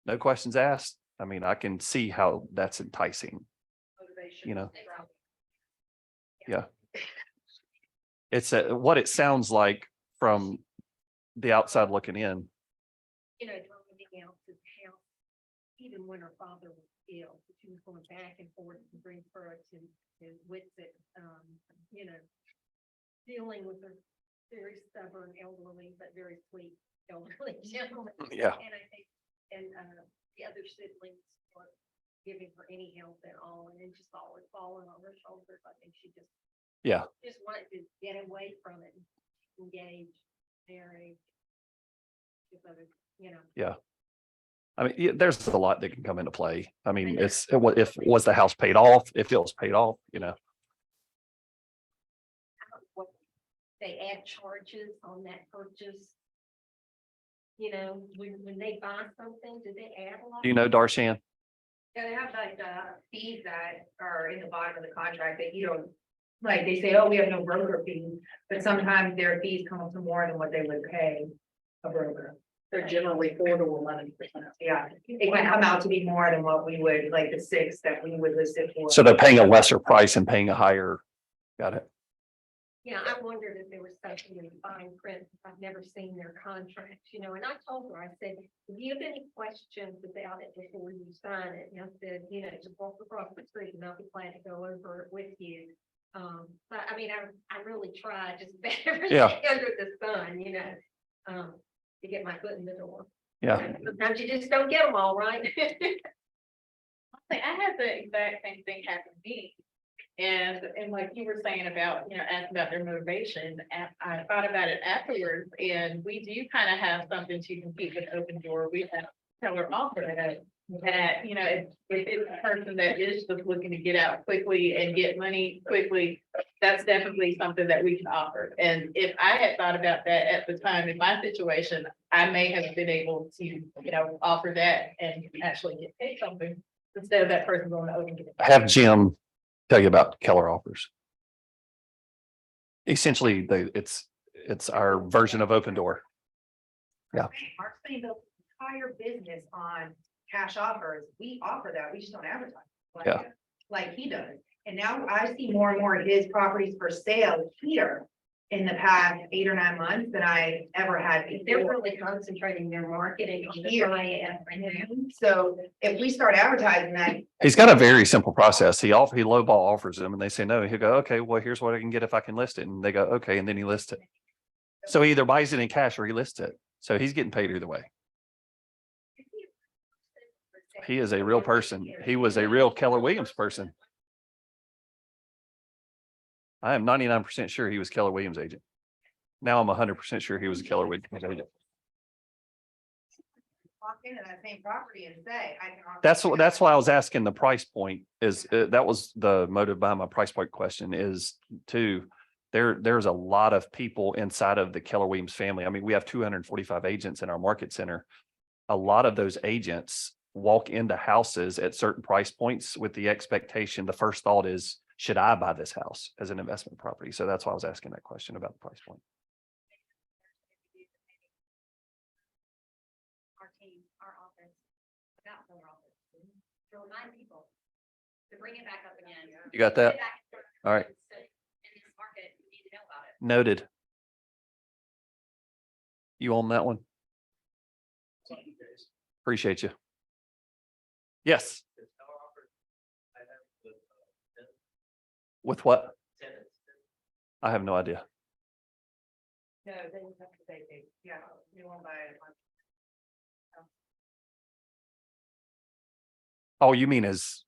no questions asked. I mean, I can see how that's enticing. You know. Yeah. It's what it sounds like from the outside looking in. You know, everything else is house, even when her father was ill, she was going back and forth to Greensboro to Whitsitt, you know, dealing with a very stubborn elderly, but very sweet elderly gentleman. Yeah. And I think, the other siblings were giving her any help at all, and it just always falling on her shoulders. I think she just wanted to get away from it, engage, marry, you know. Yeah. I mean, there's a lot that can come into play. I mean, if was the house paid off, if it was paid off, you know. What they add charges on that purchase? You know, when they buy something, do they add a lot? Do you know, Darshan? Yeah, they have like fees that are in the bottom of the contract that you don't, like, they say, oh, we have no broker fees, but sometimes their fees come to more than what they would pay a broker. They're generally 4 to 11%. Yeah, it can come out to be more than what we would, like the 6 that we would list it for. So they're paying a lesser price and paying a higher, got it? Yeah, I wondered if there was something in fine print. I've never seen their contract, you know, and I told her, I said, if you have any questions about it before you sign it, and I said, you know, just walk across the street and I'll be glad to go over it with you. But I mean, I really tried just better Yeah. under the sun, you know, to get my foot in the door. Yeah. Sometimes you just don't get them all right. I had the exact same thing happen to me. And like you were saying about, you know, asking about their motivation, and I thought about it afterwards, and we do kind of have something to compete with Open Door. We have Keller offer that, you know, if it's a person that is just looking to get out quickly and get money quickly, that's definitely something that we can offer. And if I had thought about that at the time in my situation, I may have been able to, you know, offer that and actually get paid something instead of that person going to Open Door. Have Jim tell you about Keller offers. Essentially, it's our version of Open Door. Yeah. Mark's saying the entire business on cash offers, we offer that, we just don't advertise. Yeah. Like he does. And now I see more and more of his properties for sale here in the past 8 or 9 months than I ever had They're before. really concentrating their marketing on the Here. high end. So if we start advertising that, He's got a very simple process. He lowball offers them and they say no. He'll go, okay, well, here's what I can get if I can list it. And they go, okay, and then he lists it. So he either buys it in cash or he lists it. So he's getting paid either way. He is a real person. He was a real Keller Williams person. I am 99% sure he was Keller Williams agent. Now I'm 100% sure he was a Keller Williams agent. walk into that same property and say, I can. offer That's you why I was asking the price point is, that was the motive behind my price point question is there's a lot of people inside of the Keller Williams family. I mean, we have 245 agents in our market center. A lot of those agents walk into houses at certain price points with the expectation, the first thought is, should I buy this house as an investment property? So that's why I was asking that question about the price point. Our team, our office, about their office, to remind people to bring it back up again. You got that? All right. In this market, you need to know about it. Noted. You on that one? Appreciate you. Yes. With what? I have no idea. No, they would have to vacate. Yeah, you won't buy it. Oh, you mean as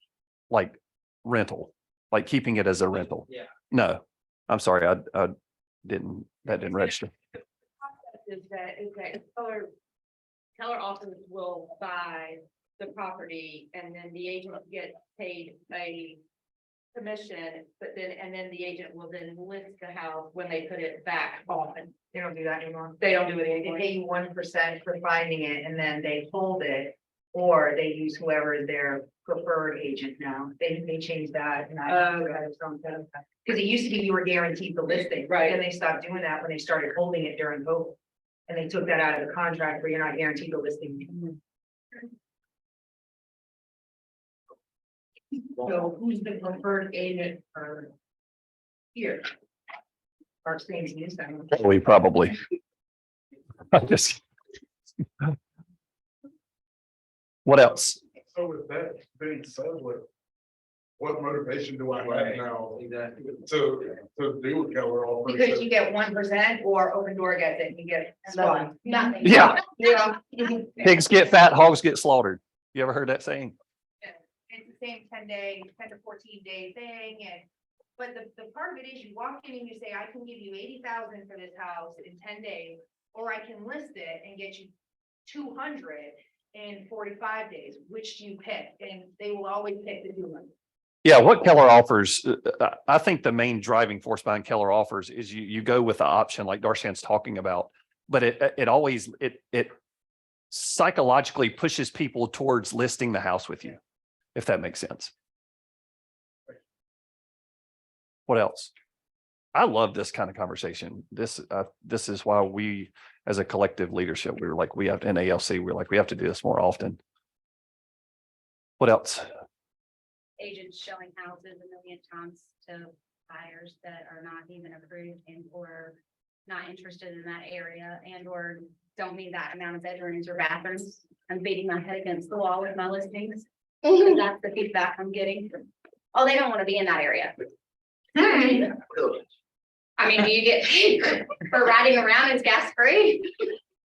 like rental, like keeping it as a rental? Yeah. No, I'm sorry. I didn't, that didn't register. Is that Keller office will buy the property and then the agent gets paid a commission, but then the agent will then list the house when they put it back on. They don't do that anymore. They don't do it anymore. They pay you 1% for finding it and then they hold it. Or they use whoever is their preferred agent now. They changed that and because it used to be you were guaranteed the listing, right? And they stopped doing that when they started holding it during COVID. And they took that out of the contract where you're not guaranteed the listing. So who's the preferred agent for here? Our things use them. We probably. I just. What else? So with that being said, what motivation do I have now to do with Keller offers? Because you get 1% or Open Door gets it, you get spot. Nothing. Yeah. Yeah. Pigs get fat, hogs get slaughtered. You ever heard that saying? It's the same 10 to 14 day thing and, but the part of it is you walk in and you say, I can give you 80,000 for this house in 10 days. Or I can list it and get you 200 in 45 days. Which do you pick? And they will always pick the 200. Yeah, what Keller offers, I think the main driving force behind Keller offers is you go with the option like Darshan's talking about. But it always, it psychologically pushes people towards listing the house with you, if that makes sense. What else? I love this kind of conversation. This is why we, as a collective leadership, we were like, we have, in ALC, we're like, we have to do this more often. What else? Agents showing houses a million times to buyers that are not even approved and or not interested in that area and or don't need that amount of bedrooms or bathrooms. I'm beating my head against the wall with my listings. So that's the feedback I'm getting. Oh, they don't want to be in that area. I mean, do you get paid for riding around as gas free?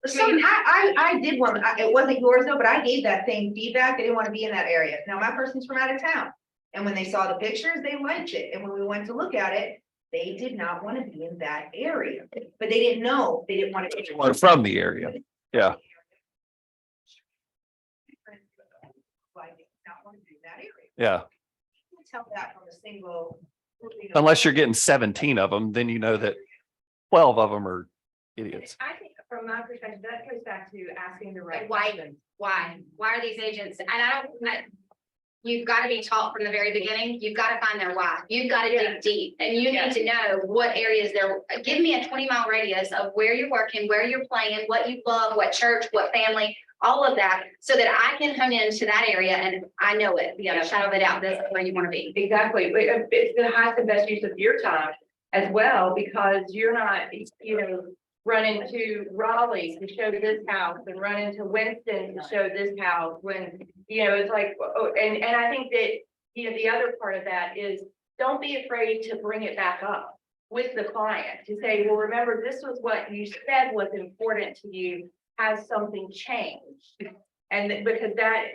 I did one, it wasn't yours though, but I gave that same feedback. They didn't want to be in that area. Now, my person's from out of town. And when they saw the pictures, they liked it. And when we went to look at it, they did not want to be in that area, but they didn't know, they didn't want to. Well, from the area. Yeah. Why they not want to do that area. Yeah. You can tell that from a single. Unless you're getting 17 of them, then you know that 12 of them are idiots. I think from my perspective, that goes back to asking the right Why? questions. Why are these agents? And you've got to be taught from the very beginning. You've got to find their why. You've got to dig deep and you need to know what areas there. Give me a 20-mile radius of where you're working, where you're playing, what you love, what church, what family, all of that, so that I can hone into that area and I know it. You know, shadow it out. This is where you want to be. Exactly. It's the highest and best use of your time as well, because you're not, running to Raleigh to show this house and run into Winston to show this house when, it's like, and I think that, the other part of that is don't be afraid to bring it back up with the client to say, well, remember, this was what you said was important to you. Has something changed? And because that,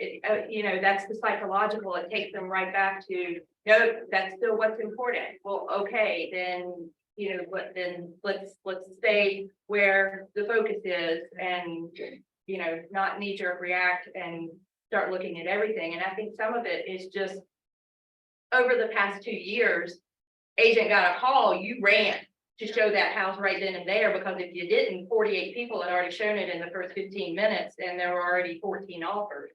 that's the psychological, it takes them right back to, no, that's still what's important. Well, okay, then, let's stay where the focus is and, not knee jerk react and start looking at everything. And I think some of it is just over the past 2 years, agent got a call, you ran to show that house right then and there, because if you didn't, 48 people had already shown it in the first 15 minutes and there were already 14 offers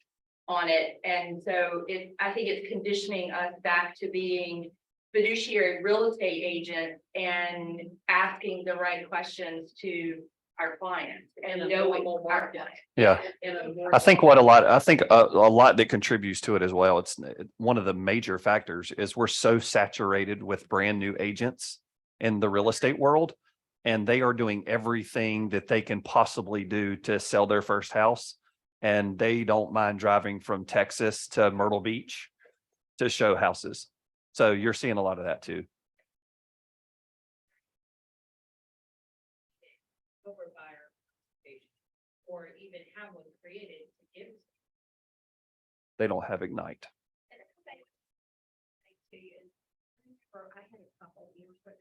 on it. And so I think it's conditioning us back to being fiduciary real estate agents and asking the right questions to our clients and knowing our clients. Yeah. I think a lot that contributes to it as well. It's one of the major factors is we're so saturated with brand new agents in the real estate world, and they are doing everything that they can possibly do to sell their first house. And they don't mind driving from Texas to Myrtle Beach to show houses. So you're seeing a lot of that too. Overbuyer or even have one created to give. They don't have Ignite. I had a couple years ago,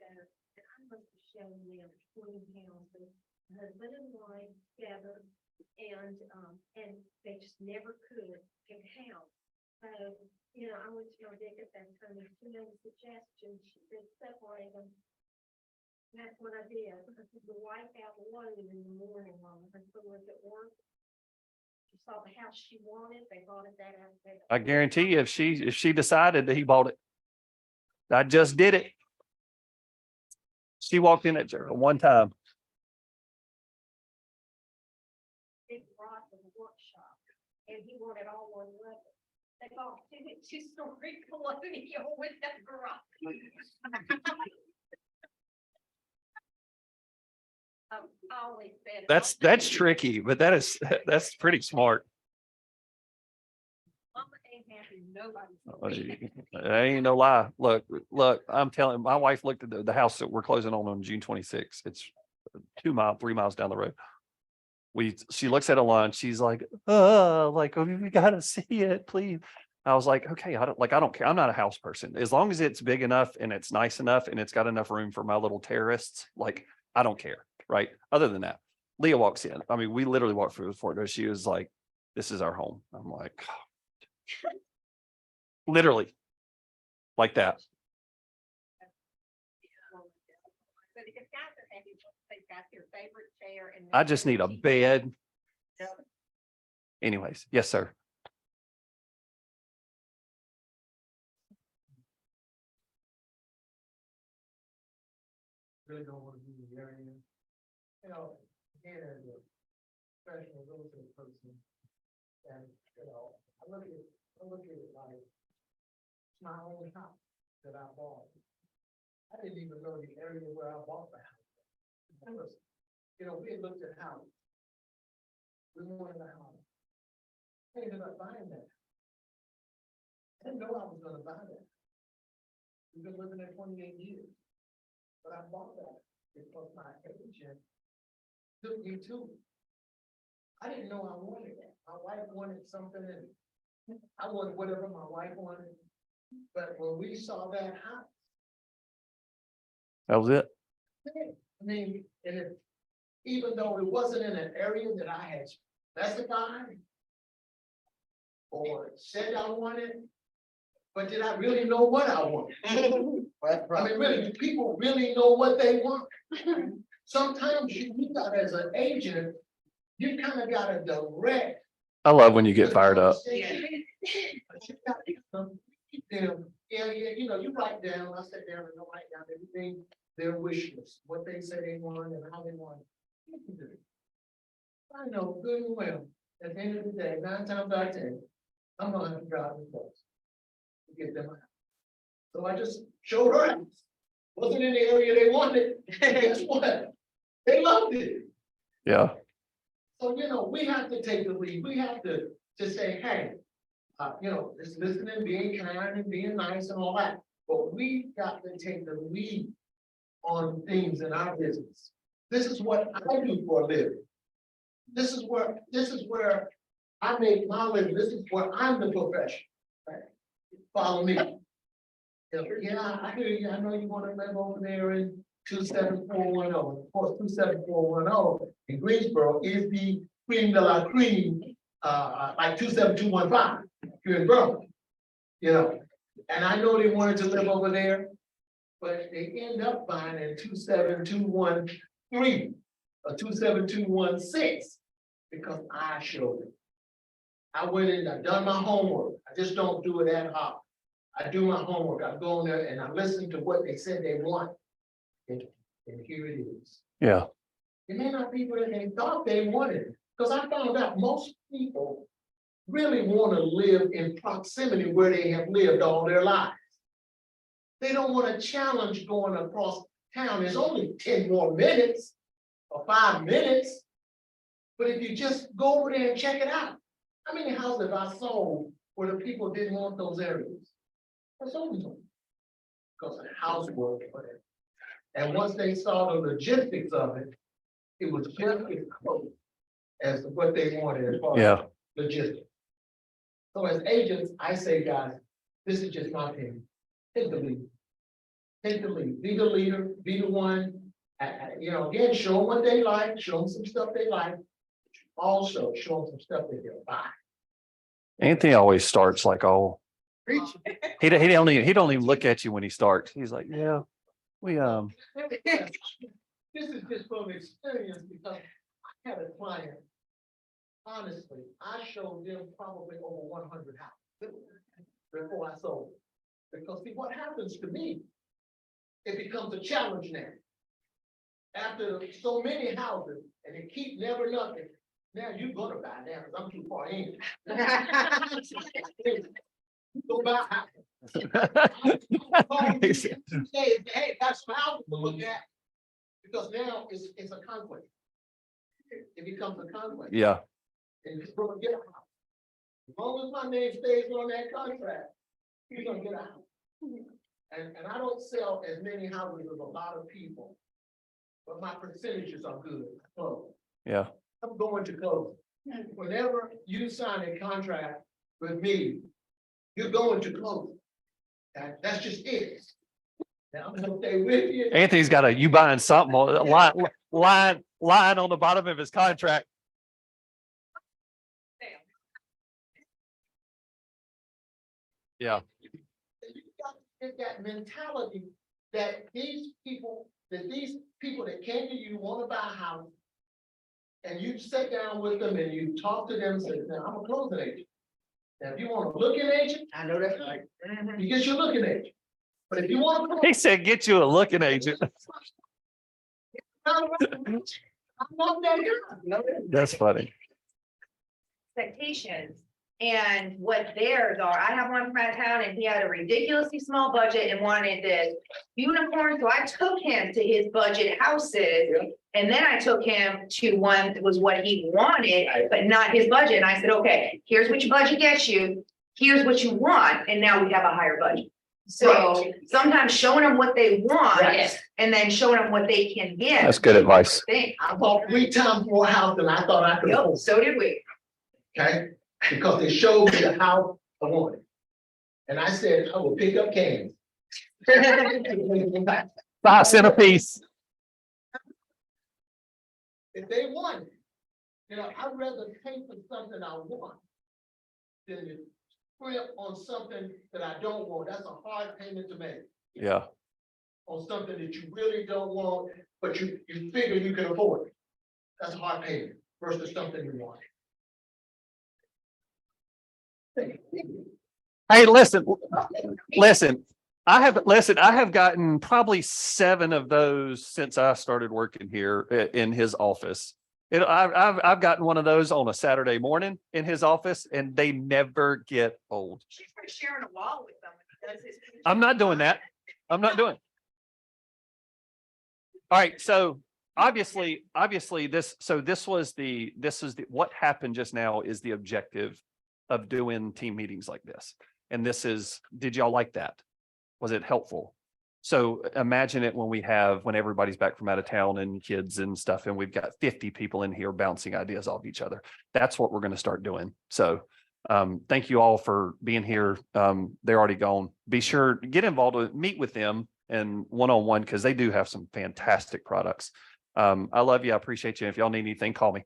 and I must have shown them 20 houses, husband and wife together, and they just never could get a house. So, I went to her dick at that time, and she made a suggestion, she said separate them. And that's what I did. I said the wife out alone in the morning while her husband was at work. She saw the house she wanted, they bought it that afternoon. I guarantee you, if she decided that he bought it, I just did it. She walked in at one time. Big rock of a workshop, and he wanted all one level. They bought two-story colonial with that garage. I always said. That's tricky, but that's pretty smart. Mama ain't happy, nobody's. Ain't no lie. Look, I'm telling, my wife looked at the house that we're closing on June 26th. It's 3 miles down the road. She looks at a line, she's like, oh, we gotta see it, please. I was like, okay, I don't care. I'm not a house person. As long as it's big enough and it's nice enough and it's got enough room for my little terrorists, I don't care. Right. Other than that, Leah walks in. I mean, we literally walked through the front door. She was like, this is our home. I'm like, literally. like that. But if guys are happy, they've got their favorite chair and. I just need a bed. Anyways, yes, sir. Really don't want to be in the area. You know, again, as a professional real estate person, and, you know, I look at it like it's my own house that I bought. I didn't even know the area where I bought the house. You know, we had looked at houses. We wanted a house. I ended up buying that. I didn't know I was gonna buy that. We've been living there 28 years. But I bought that because my agent took me to it. I didn't know I wanted that. My wife wanted something and I wanted whatever my wife wanted. But when we saw that house, That was it. I mean, and it, even though it wasn't in an area that I had specified or said I wanted, but did I really know what I wanted? I mean, really, do people really know what they want? Sometimes you got, as an agent, you kind of got to direct. I love when you get fired up. Yeah, you know, you write down, I sit down and I write down everything, their wish list, what they say they want and how they want. it. I know good and well, at the end of the day, 9 times out of 10, I'm gonna have to drive them close to get them out. So I just showed her house. Wasn't in the area they wanted. Guess what? They loved it. Yeah. So, you know, we have to take the lead. We have to say, hey, you know, just listening, being kind and being nice and all that. But we got to take the lead on things in our business. This is what I do for a living. This is where I make my living. This is where I'm the profession. Right? Follow me. Yeah, I hear you. I know you want to live over there in 27410. Of course, 27410 in Greensboro is the cream de la cream, like 27215 here in Berlin. You know, and I know they wanted to live over there, but they end up buying in 27213 or 27216 because I showed it. I went in, I done my homework. I just don't do it ad hoc. I do my homework. I go in there and I listen to what they said they want. And here it is. Yeah. It may not be what they thought they wanted, because I found out most people really want to live in proximity where they have lived all their lives. They don't want to challenge going across town. There's only 10 more minutes or 5 minutes. But if you just go over there and check it out, how many houses have I sold where the people didn't want those areas? I sold them because the house worked for them. And once they saw the logistics of it, it was just as close as to what they wanted as far as logistics. So as agents, I say, guys, this is just my opinion. Take the lead. Take the lead. Be the leader, be the one. You know, again, show them what they like, show them some stuff they like. Also, show them some stuff that they'll buy. Anthony always starts like, oh, Preach. he don't even look at you when he starts. He's like, yeah, we This is just from experience because I had a client. Honestly, I showed them probably over 100 houses before I sold. Because see, what happens to me, it becomes a challenge now. After so many houses and they keep never nothing, now you're gonna buy now because I'm too far in. Go buy a house. Hey, that's my house to look at. Because now it's a conflict. It becomes a conflict. Yeah. And you're gonna get a house. As long as my name stays on that contract, you're gonna get a house. And I don't sell as many houses as a lot of people, but my percentages are good. So Yeah. I'm going to close. Whenever you sign a contract with me, you're going to close. That's just it. Now I'm gonna stay with you. Anthony's got you buying something on line on the bottom of his contract. Yeah. is that mentality that these people that came to you want to buy a house. And you sit down with them and you talk to them and say, now I'm a closing agent. Now, if you want a looking agent, I know that's right. You get your looking agent. But if you want to. He said, get you a looking agent. I'm not that guy. That's funny. Expectations and what theirs are. I have one from out of town and he had a ridiculously small budget and wanted this unicorn. So I took him to his budget houses. And then I took him to one that was what he wanted, but not his budget. And I said, okay, here's what your budget gets you. Here's what you want. And now we have a higher budget. So sometimes showing them what they want and then showing them what they can get. That's good advice. I bought 3 times more house than I thought I could afford. So did we. Okay, because they showed me the house I wanted. And I said, I will pick up cans. 5 cents a piece. If they want it, I'd rather pay for something I want than to script on something that I don't want. That's a hard payment to make. Yeah. On something that you really don't want, but you figure you can afford it. That's a hard payment versus something you want. Hey, listen. I have gotten probably 7 of those since I started working here in his office. I've gotten one of those on a Saturday morning in his office and they never get old. She's sharing a wall with them. I'm not doing that. I'm not doing. All right, so obviously this was what happened just now is the objective of doing team meetings like this. And did y'all like that? Was it helpful? So imagine it when everybody's back from out of town and kids and stuff, and we've got 50 people in here bouncing ideas off each other. That's what we're going to start doing. So thank you all for being here. They're already gone. Be sure to get involved meet with them and one-on-one because they do have some fantastic products. I love you. I appreciate you. If y'all need anything, call me.